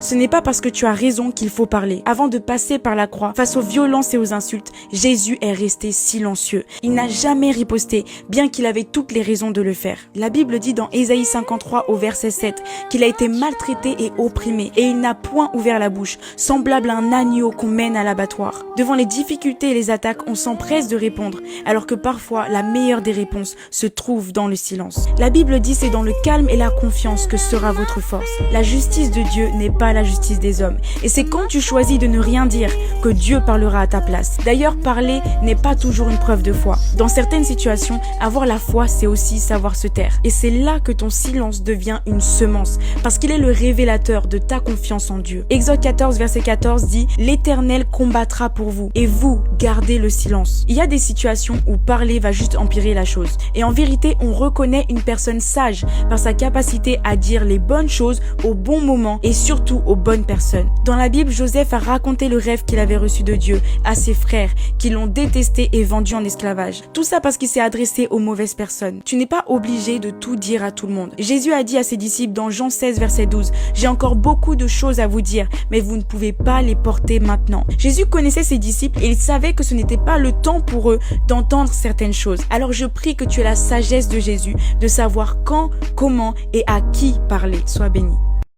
Ce n'est pas parce que tu as raison qu'il faut parler. Avant de passer par la croix, face aux violences et aux insultes, Jésus est resté silencieux. Il n'a jamais riposté, bien qu'il avait toutes les raisons de le faire. La Bible dit dans Ésaïe 53 au verset 7 qu'il a été maltraité et opprimé, et il n'a point ouvert la bouche, semblable à un agneau qu'on mène à l'abattoir. Devant les difficultés et les attaques, on s'empresse de répondre, alors que parfois la meilleure des réponses se trouve dans le silence. La Bible dit c'est dans le calme et la confiance que sera votre force. La justice de Dieu n'est pas la justice des hommes. Et c'est quand tu choisis de ne rien dire que Dieu parlera à ta place. D'ailleurs, parler n'est pas toujours une preuve de foi. Dans certaines situations, avoir la foi, c'est aussi savoir se taire. Et c'est là que ton silence devient une semence, parce qu'il est le révélateur de ta confiance en Dieu. Exode 14, verset 14 dit « L'Éternel combattra pour vous, et vous, gardez le silence. » Il y a des situations où parler va juste empirer la chose. Et en vérité, on reconnaît une personne sage par sa capacité à dire les bonnes choses au bon moment et surtout aux bonnes personnes. Dans la Bible, Joseph a raconté le rêve qu'il avait reçu de Dieu à ses frères qui l'ont détesté et vendu en esclavage. Tout ça parce qu'il s'est adressé aux mauvaises personnes. Tu n'es pas obligé de tout dire à tout le monde. Jésus a dit à ses disciples dans Jean 16 verset 12 « J'ai encore beaucoup de choses à vous dire, mais vous ne pouvez pas les porter maintenant. » Jésus connaissait ses disciples et il savait que ce n'était pas le temps pour eux d'entendre certaines choses. Alors je prie que tu aies la sagesse de Jésus de savoir quand, comment et à qui parler. Sois béni.